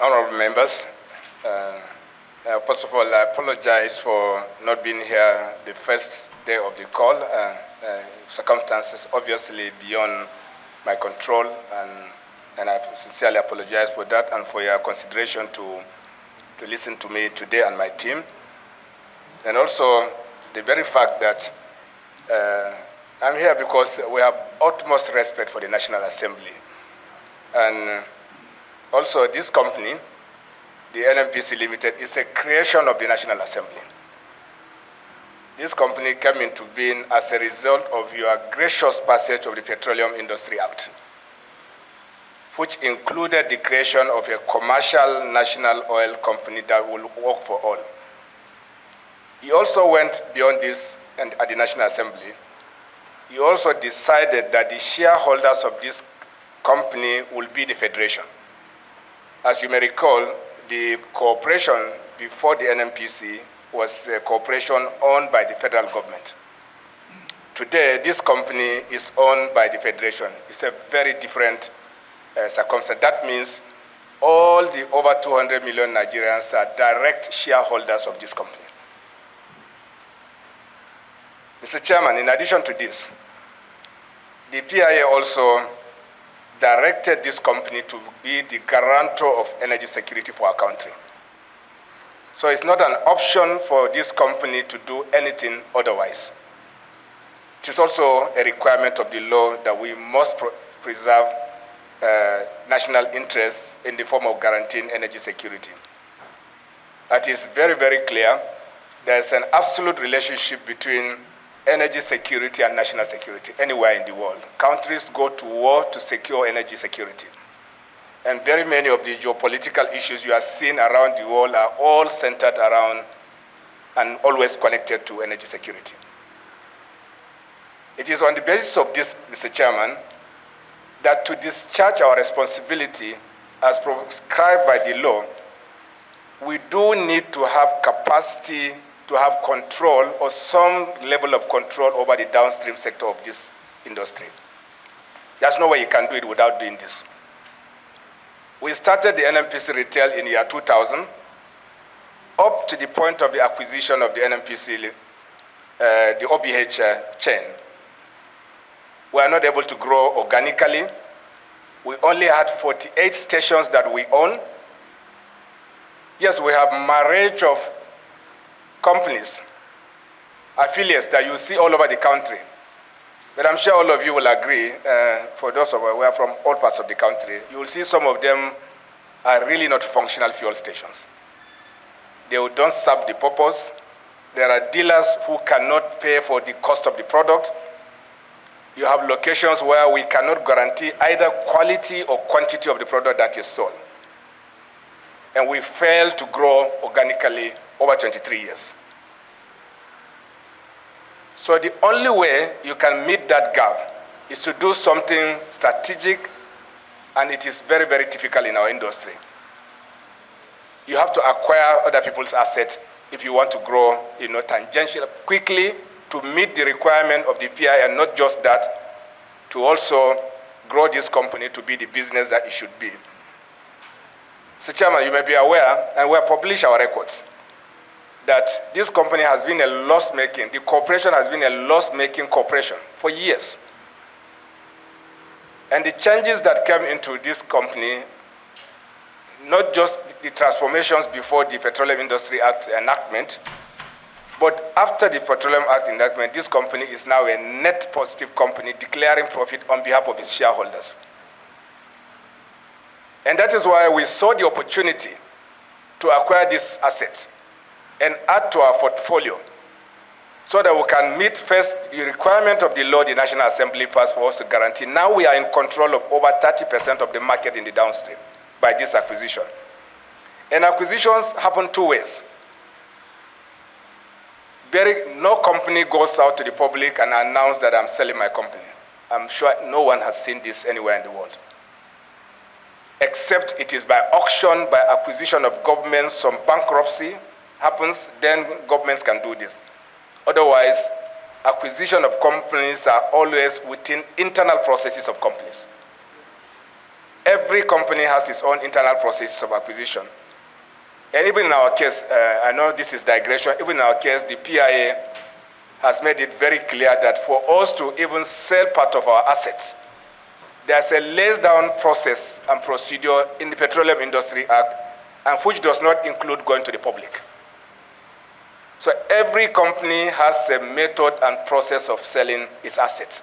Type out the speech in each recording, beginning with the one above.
Honorable members, first of all, I apologize for not being here the first day of the call. Circumstances obviously beyond my control, and I sincerely apologize for that and for your consideration to listen to me today and my team. And also the very fact that I'm here because we have utmost respect for the National Assembly. And also this company, the NNPC Limited, is a creation of the National Assembly. This company came into being as a result of your gracious passage of the Petroleum Industry Act, which included the creation of a commercial national oil company that will work for all. He also went beyond this, and at the National Assembly, he also decided that the shareholders of this company will be the Federation. As you may recall, the corporation before the NNPC was a corporation owned by the federal government. Today, this company is owned by the Federation. It's a very different circumstance. That means all the over 200 million Nigerians are direct shareholders of this company. Mr. Chairman, in addition to this, the PIA also directed this company to be the guarantor of energy security for our country. So it's not an option for this company to do anything otherwise. It is also a requirement of the law that we must preserve national interests in the form of guaranteeing energy security. That is very, very clear. There's an absolute relationship between energy security and national security anywhere in the world. Countries go to war to secure energy security. And very many of the geopolitical issues you are seeing around the world are all centered around and always connected to energy security. It is on the basis of this, Mr. Chairman, that to discharge our responsibility as prescribed by the law, we do need to have capacity to have control or some level of control over the downstream sector of this industry. There's no way you can do it without doing this. We started the NNPC Retail in the year 2000, up to the point of the acquisition of the NNPC, the OVH chain. We are not able to grow organically. We only had 48 stations that we own. Yes, we have marriage of companies, affiliates that you see all over the country. But I'm sure all of you will agree, for those of us who are from all parts of the country, you will see some of them are really not functional fuel stations. They don't serve the purpose. There are dealers who cannot pay for the cost of the product. You have locations where we cannot guarantee either quality or quantity of the product that is sold. And we fail to grow organically over 23 years. So the only way you can meet that gap is to do something strategic, and it is very, very difficult in our industry. You have to acquire other people's assets if you want to grow, tangentially, quickly to meet the requirement of the PI, and not just that, to also grow this company to be the business that it should be. So, Chairman, you may be aware, and we have published our records, that this company has been a loss-making, the corporation has been a loss-making corporation for years. And the changes that came into this company, not just the transformations before the Petroleum Industry Act enactment, but after the Petroleum Act enactment, this company is now a net positive company declaring profit on behalf of its shareholders. And that is why we saw the opportunity to acquire this asset and add to our portfolio so that we can meet first the requirement of the law the National Assembly passed for us to guarantee. Now we are in control of over 30% of the market in the downstream by this acquisition. And acquisitions happen two ways. No company goes out to the public and announces that I'm selling my company. I'm sure no one has seen this anywhere in the world. Except it is by auction, by acquisition of governments, some bankruptcy happens, then governments can do this. Otherwise, acquisition of companies are always within internal processes of companies. every company has its own internal process of acquisition. And even in our case, I know this is digression, even in our case, the PIA has made it very clear that for us to even sell part of our assets, there's a laid down process and procedure in the Petroleum Industry Act, and which does not include going to the public. So every company has a method and process of selling its assets.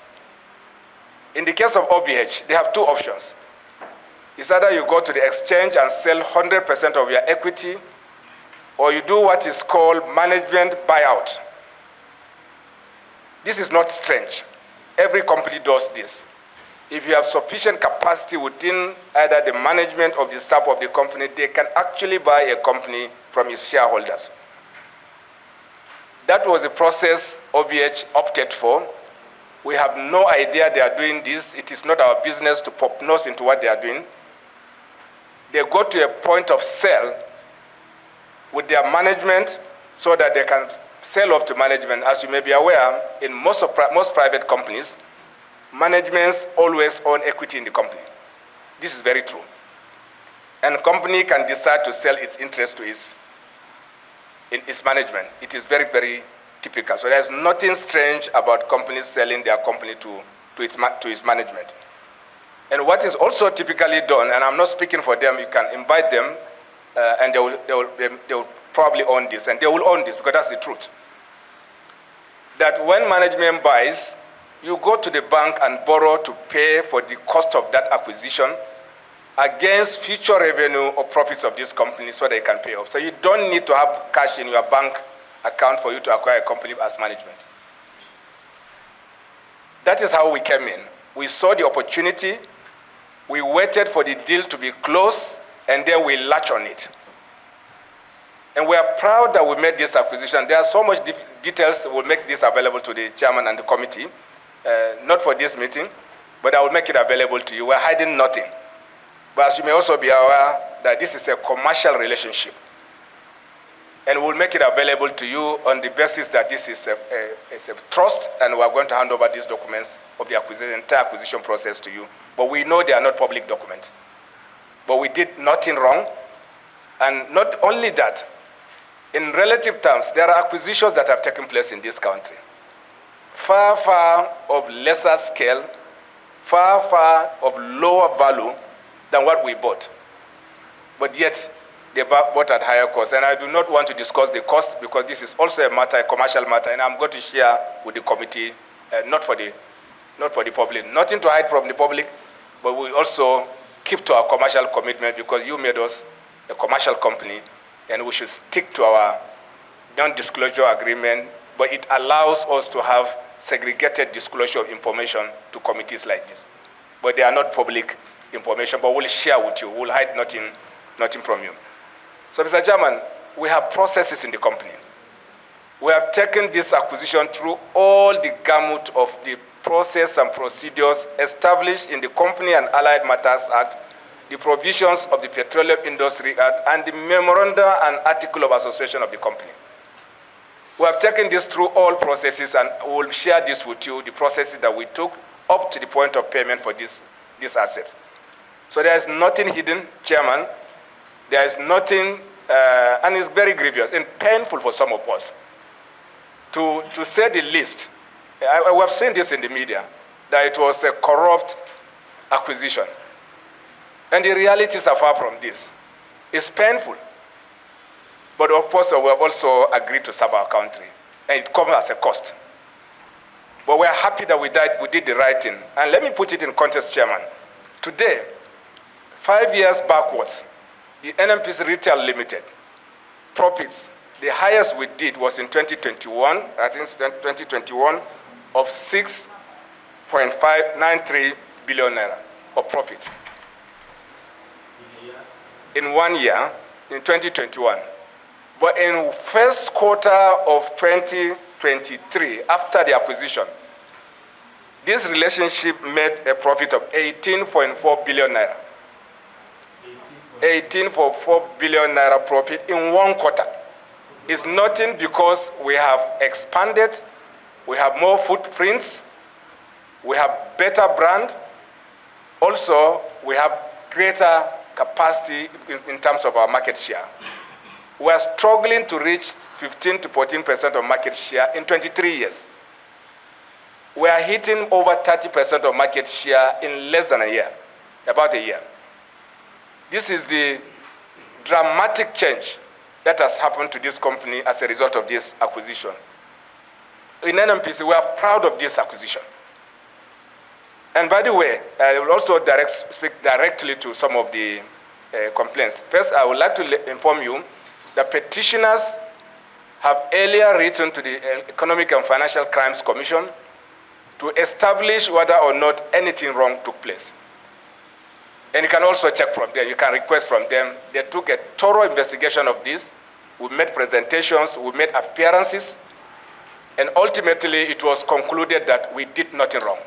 In the case of OVH, they have two options. It's either you go to the exchange and sell 100% of your equity, or you do what is called management buyout. This is not strange. Every company does this. If you have sufficient capacity within either the management of the staff of the company, they can actually buy a company from its shareholders. That was the process OVH opted for. We have no idea they are doing this. It is not our business to pop nose into what they are doing. They go to a point of sale with their management so that they can sell off to management. As you may be aware, in most private companies, managements always own equity in the company. This is very true. And a company can decide to sell its interest to its management. It is very, very typical. So there's nothing strange about companies selling their company to its management. And what is also typically done, and I'm not speaking for them, you can invite them, and they will probably own this, and they will own this because that's the truth. That when management buys, you go to the bank and borrow to pay for the cost of that acquisition against future revenue or profits of this company so they can pay off. So you don't need to have cash in your bank account for you to acquire a company as management. That is how we came in. We saw the opportunity, we waited for the deal to be closed, and then we latched on it. And we are proud that we made this acquisition. There are so much details. We'll make this available to the chairman and the committee. Not for this meeting, but I will make it available to you. We're hiding nothing. But as you may also be aware that this is a commercial relationship. And we'll make it available to you on the basis that this is a trust, and we're going to hand over these documents of the entire acquisition process to you. But we know they are not public documents. But we did nothing wrong. And not only that, in relative terms, there are acquisitions that have taken place in this country. Far, far of lesser scale, far, far of lower value than what we bought. But yet, they bought at higher cost. And I do not want to discuss the cost because this is also a commercial matter, and I'm going to share with the committee, not for the public. Nothing to hide from the public, but we also keep to our commercial commitment because you made us a commercial company, and we should stick to our non-disclosure agreement, but it allows us to have segregated disclosure of information to committees like this. But they are not public information, but we'll share with you. We'll hide nothing from you. So, Mr. Chairman, we have processes in the company. We have taken this acquisition through all the gamut of the process and procedures established in the Company and Allied Matters Act, the provisions of the Petroleum Industry Act, and the Memoranda and Article of Association of the company. We have taken this through all processes, and we will share this with you, the processes that we took up to the point of payment for this asset. So there is nothing hidden, Chairman. There is nothing, and it's very grievous and painful for some of us. To say the least, we have seen this in the media, that it was a corrupt acquisition. And the realities are far from this. It's painful. But of course, we have also agreed to serve our country, and it comes as a cost. But we are happy that we did the right thing. And let me put it in context, Chairman. Today, 5 years backwards, the NNPC Retails Limited profits, the highest we did was in 2021, I think it's 2021, of 6.593 billion naira of profit. In 1 year, in 2021. But in first quarter of 2023, after the acquisition, this relationship made a profit of 18.4 billion naira. 18.4 billion naira profit in 1 quarter. It's nothing because we have expanded, we have more footprints, we have better brand. Also, we have greater capacity in terms of our market share. We are struggling to reach 15 to 14% of market share in 23 years. We are hitting over 30% of market share in less than a year, about a year. This is the dramatic change that has happened to this company as a result of this acquisition. In NNPC, we are proud of this acquisition. And by the way, I will also speak directly to some of the complaints. First, I would like to inform you that petitioners have earlier written to the Economic and Financial Crimes Commission to establish whether or not anything wrong took place. And you can also check from them, you can request from them. They took a thorough investigation of this. We made presentations, we made appearances, and ultimately it was concluded that we did nothing wrong.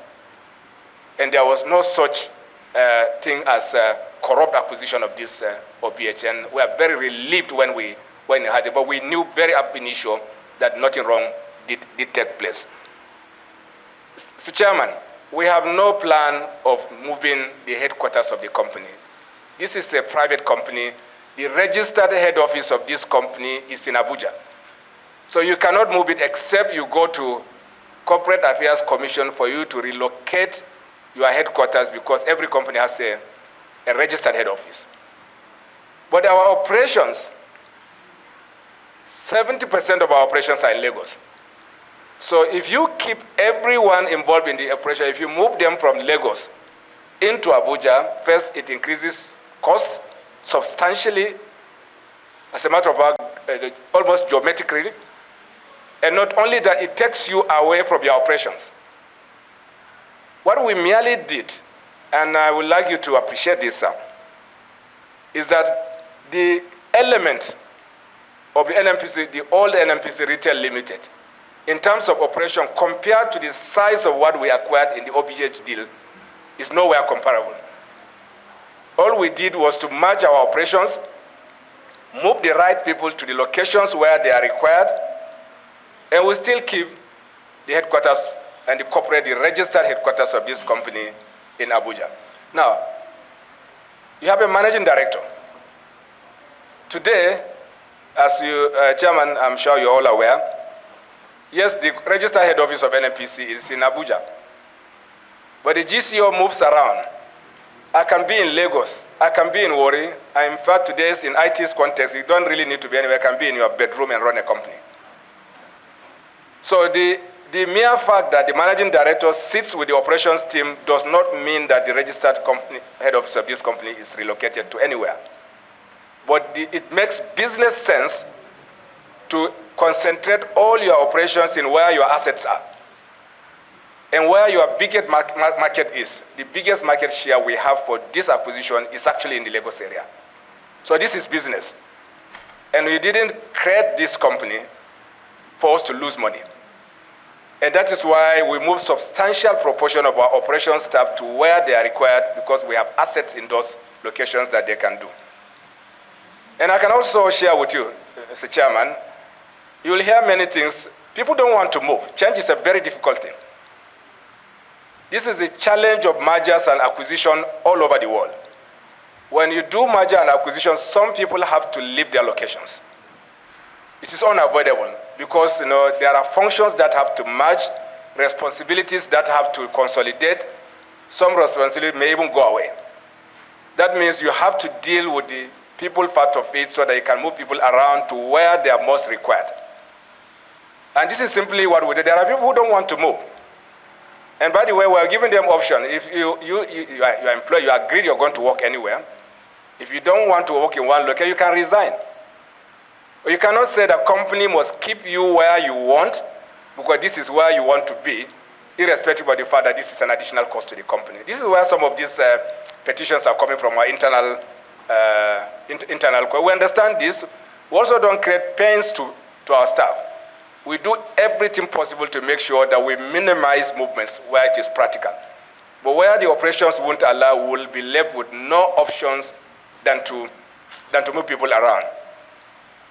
And there was no such thing as corrupt acquisition of this OVH. And we are very relieved when we had it, but we knew very up initial that nothing wrong did take place. Mr. Chairman, we have no plan of moving the headquarters of the company. This is a private company. The registered head office of this company is in Abuja. So you cannot move it except you go to Corporate Affairs Commission for you to relocate your headquarters, because every company has a registered head office. But our operations, 70% of our operations are in Lagos. So if you keep everyone involved in the operation, if you move them from Lagos into Abuja, first it increases cost substantially, as a matter of fact, almost geometrically. And not only that, it takes you away from your operations. What we merely did, and I would like you to appreciate this, sir, is that the element of the NNPC, the old NNPC Retail Limited, in terms of operation compared to the size of what we acquired in the OVH deal, is nowhere comparable. All we did was to merge our operations, move the right people to the locations where they are required, and we still keep the headquarters and the registered headquarters of this company in Abuja. Now, you have a managing director. Today, as you, Chairman, I'm sure you're all aware, yes, the registered head office of NNPC is in Abuja. But the GCO moves around. I can be in Lagos. I can be in Warri. In fact, today's in IT's context, you don't really need to be anywhere. You can be in your bedroom and run a company. So the mere fact that the managing director sits with the operations team does not mean that the registered company, head office of this company is relocated to anywhere. But it makes business sense to concentrate all your operations in where your assets are and where your biggest market is. The biggest market share we have for this acquisition is actually in the Lagos area. So this is business. And we didn't create this company for us to lose money. And that is why we move substantial proportion of our operations staff to where they are required, because we have assets in those locations that they can do. And I can also share with you, Mr. Chairman, you will hear many things. People don't want to move. Change is a very difficult thing. This is the challenge of mergers and acquisition all over the world. When you do merger and acquisition, some people have to leave their locations. It is unavoidable because there are functions that have to merge, responsibilities that have to consolidate. Some responsibilities may even go away. That means you have to deal with the people part of it so that you can move people around to where they are most required. And this is simply what we do. There are people who don't want to move. And by the way, we're giving them option. If your employer, you agree you're going to work anywhere. If you don't want to work in one location, you can resign. Or you cannot say the company must keep you where you want, because this is where you want to be, irrespective of the fact that this is an additional cost to the company. This is where some of these petitions are coming from, our internal. We understand this. We also don't create pains to our staff. We do everything possible to make sure that we minimize movements where it is practical. But where the operations won't allow, we will be left with no options than to move people around.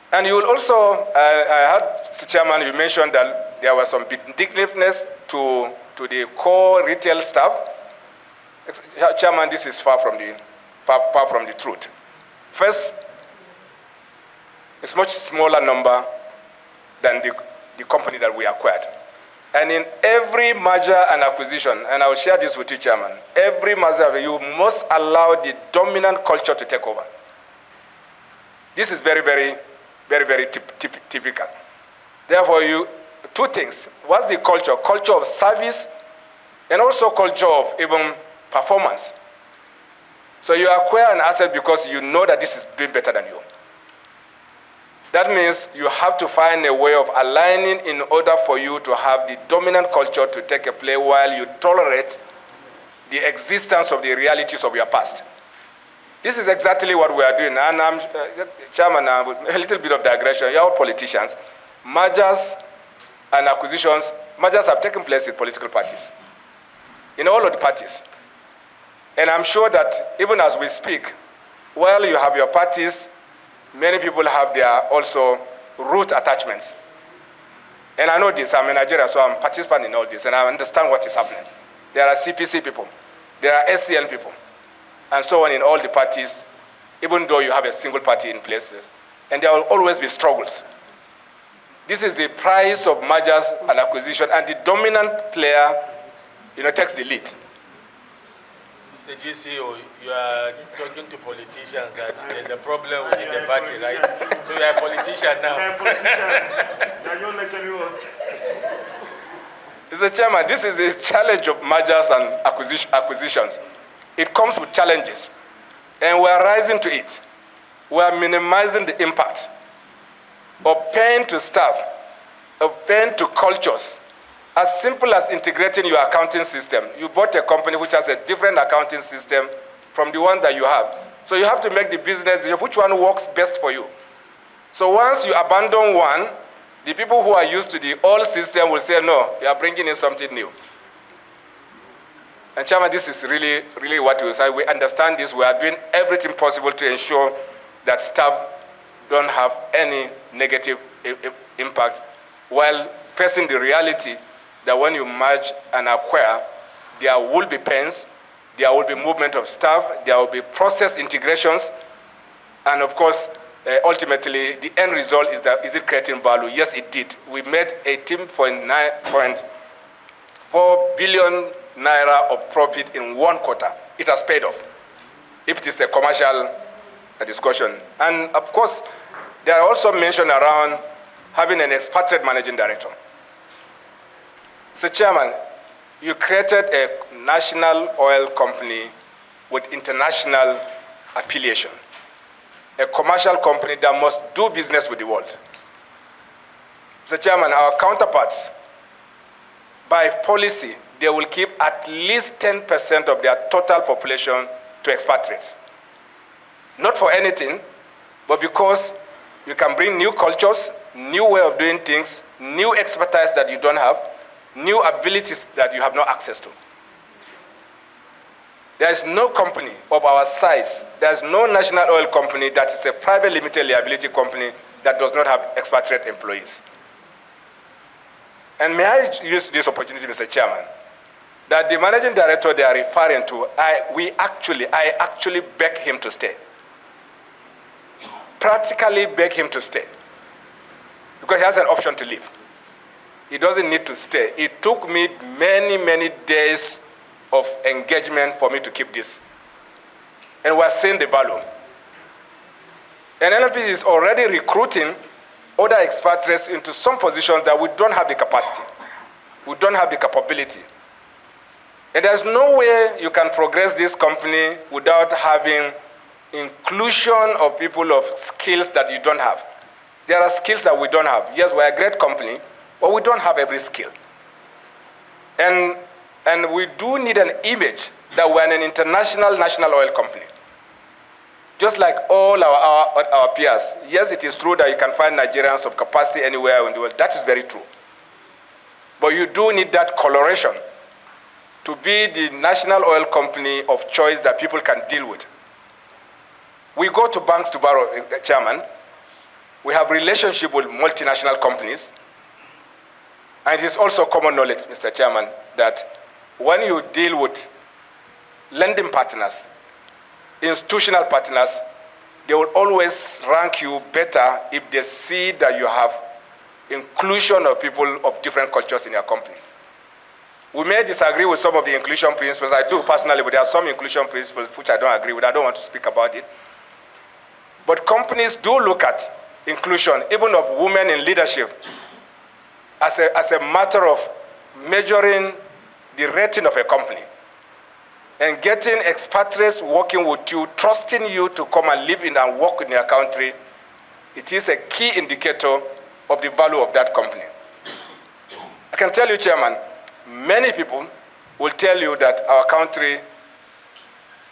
And you will also, I heard, Mr. Chairman, you mentioned that there was some vindictiveness to the core retail staff. Chairman, this is far from far from the truth. First, it's much smaller number than the company that we acquired. And in every merger and acquisition, and I will share this with you, Chairman, every merger, you must allow the dominant culture to take over. This is very, very, very, very typical. Therefore, two things. What's the culture? Culture of service, and also culture of even performance. So you acquire an asset because you know that this is doing better than you. That means you have to find a way of aligning in order for you to have the dominant culture to take a play while you tolerate the existence of the realities of your past. This is exactly what we are doing. And I'm, Chairman, a little bit of digression. You're all politicians. Mergers and acquisitions, mergers have taken place in political parties, in all of the parties. And I'm sure that even as we speak, while you have your parties, many people have their also root attachments. And I know this, I'm in Nigeria, so I'm participating in all this, and I understand what is happening. There are CPC people, there are SCN people, and so on in all the parties, even though you have a single party in place. And there will always be struggles. This is the price of mergers and acquisition, and the dominant player, takes the lead. Mr. GCO, you are talking to politicians that there's a problem within the party, right? So you are a politician now. Mr. Chairman, this is the challenge of mergers and acquisitions. It comes with challenges, and we are rising to it. We are minimizing the impact of paying to staff, of paying to cultures. As simple as integrating your accounting system. You bought a company which has a different accounting system from the one that you have. So you have to make the business, which one works best for you. So once you abandon one, the people who are used to the old system will say, no, you are bringing in something new. And Chairman, this is really, really what we say. We understand this. We are doing everything possible to ensure that staff don't have any negative impact while facing the reality that when you merge and acquire, there will be pains, there will be movement of staff, there will be process integrations, and of course, ultimately, the end result is that, is it creating value? Yes, it did. We made 18.4 billion naira of profit in 1 quarter. It has paid off, if it is a commercial discussion. And of course, there are also mentioned around having an expatriate managing director. Mr. Chairman, you created a national oil company with international affiliation, a commercial company that must do business with the world. Mr. Chairman, our counterparts, by policy, they will keep at least 10% of their total population to expatriates. Not for anything, but because you can bring new cultures, new way of doing things, new expertise that you don't have, new abilities that you have no access to. There is no company of our size, there is no national oil company that is a private limited liability company that does not have expatriate employees. And may I use this opportunity, Mr. Chairman, that the managing director they are referring to, I actually beg him to stay. Practically beg him to stay. Because he has an option to leave. He doesn't need to stay. It took me many, many days of engagement for me to keep this. And we're seeing the value. And NNPC is already recruiting other expatriates into some positions that we don't have the capacity. We don't have the capability. And there's no way you can progress this company without having inclusion of people of skills that you don't have. There are skills that we don't have. Yes, we're a great company, but we don't have every skill. And we do need an image that we're an international national oil company. Just like all our peers. Yes, it is true that you can find Nigerians of capacity anywhere in the world. That is very true. But you do need that coloration to be the national oil company of choice that people can deal with. We go to banks to borrow, Chairman. We have relationship with multinational companies. And it is also common knowledge, Mr. Chairman, that when you deal with lending partners, institutional partners, they will always rank you better if they see that you have inclusion of people of different cultures in your company. We may disagree with some of the inclusion principles. I do personally, but there are some inclusion principles which I don't agree with. I don't want to speak about it. But companies do look at inclusion, even of women in leadership, as a matter of measuring the rating of a company. And getting expatriates working with you, trusting you to come and live in and work in your country, it is a key indicator of the value of that company. I can tell you, Chairman, many people will tell you that our country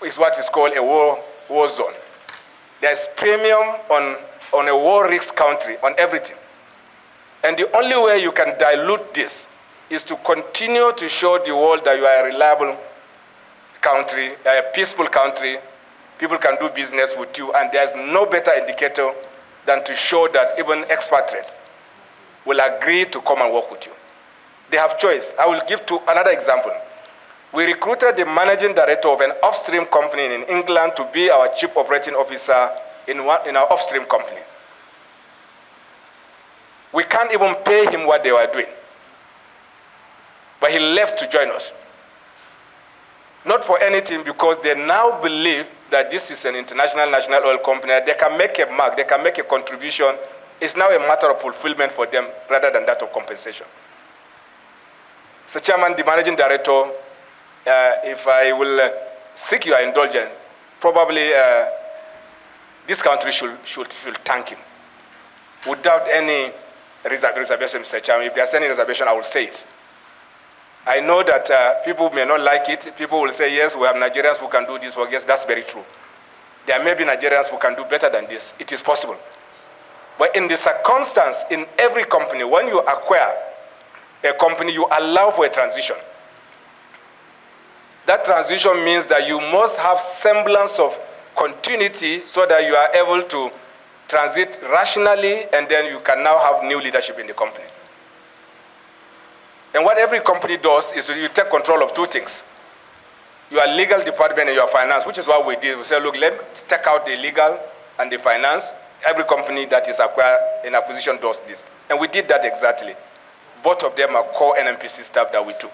is what is called a war zone. There's premium on a war risk country, on everything. And the only way you can dilute this is to continue to show the world that you are a reliable country, a peaceful country, people can do business with you, and there's no better indicator than to show that even expatriates will agree to come and work with you. They have choice. I will give another example. We recruited the managing director of an upstream company in England to be our chief operating officer in our upstream company. We can't even pay him what they were doing. But he left to join us. Not for anything, because they now believe that this is an international national oil company. They can make a mark, they can make a contribution. It's now a matter of fulfillment for them rather than that of compensation. So, Chairman, the managing director, if I will seek your indulgence, probably this country should thank him. Without any reservation, Mr. Chairman. If there's any reservation, I will say it. I know that people may not like it. People will say, yes, we have Nigerians who can do this. Well, yes, that's very true. There may be Nigerians who can do better than this. It is possible. But in the circumstance, in every company, when you acquire a company, you allow for a transition. That transition means that you must have semblance of continuity so that you are able to transit rationally, and then you can now have new leadership in the company. And what every company does is you take control of two things. Your legal department and your finance, which is what we did. We said, look, let's take out the legal and the finance. Every company that is acquired in acquisition does this. And we did that exactly. Both of them are core NNPC staff that we took.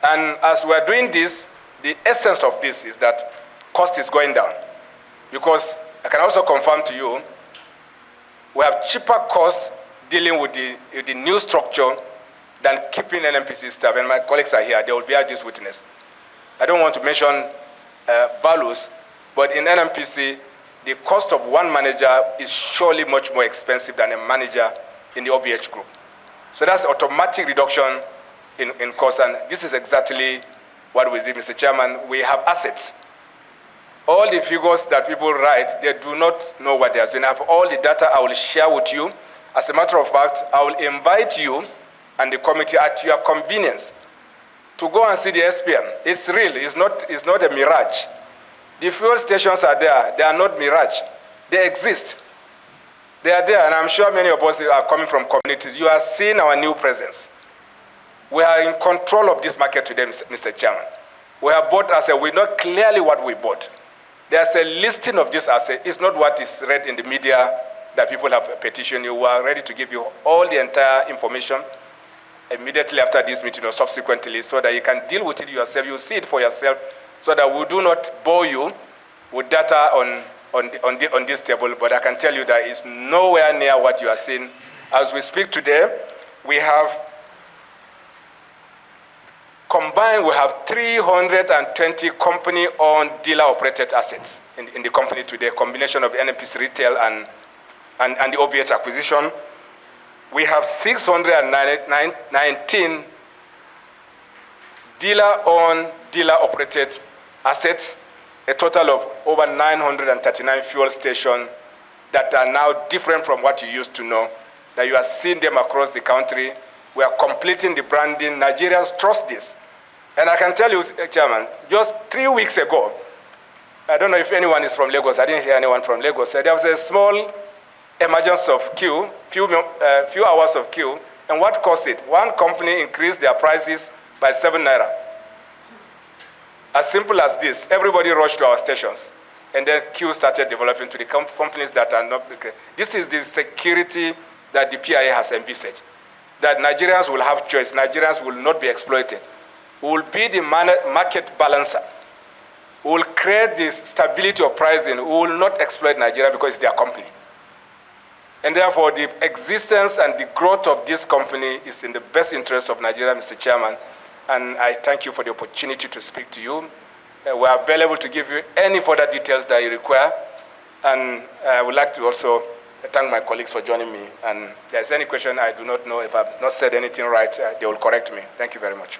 And as we're doing this, the essence of this is that cost is going down. Because I can also confirm to you, we have cheaper costs dealing with the new structure than keeping NNPC staff. And my colleagues are here, they will bear this witness. I don't want to mention values, but in NNPC, the cost of one manager is surely much more expensive than a manager in the OVH group. So that's automatic reduction in cost, and this is exactly what we did, Mr. Chairman. We have assets. All the figures that people write, they do not know what they are doing. I have all the data I will share with you. As a matter of fact, I will invite you and the committee at your convenience to go and see the SPM. It's real, it's not a mirage. The fuel stations are there, they are not mirage. They exist. They are there, and I'm sure many of us are coming from communities. You are seeing our new presence. We are in control of this market today, Mr. Chairman. We have bought assets, we know clearly what we bought. There's a listing of this asset. It's not what is read in the media that people have petitioned you. We are ready to give you all the entire information immediately after this meeting or subsequently, so that you can deal with it yourself. You see it for yourself, so that we do not bore you with data on this table. But I can tell you that it's nowhere near what you are seeing. As we speak today, we have combined, we have 320 company-owned dealer-operated assets in the company today, combination of NNPC Retail and the OVH acquisition. We have 619 dealer-owned, dealer-operated assets, a total of over 939 fuel stations that are now different from what you used to know, that you are seeing them across the country. We are completing the branding. Nigerians trust this. And I can tell you, Chairman, just 3 weeks ago, I don't know if anyone is from Lagos. I didn't hear anyone from Lagos. There was a small emergence of queue, few hours of queue, and what caused it? One company increased their prices by 7 naira. As simple as this, everybody rushed to our stations, and then queue started developing to the companies that are not. This is the security that the PIA has envisaged, that Nigerians will have choice, Nigerians will not be exploited. We will be the market balancer. We will create the stability of pricing. We will not exploit Nigeria because it's their company. And therefore, the existence and the growth of this company is in the best interest of Nigeria, Mr. Chairman. And I thank you for the opportunity to speak to you. We are available to give you any further details that you require. And I would like to also thank my colleagues for joining me. And if there's any question I do not know, if I've not said anything right, they will correct me. Thank you very much.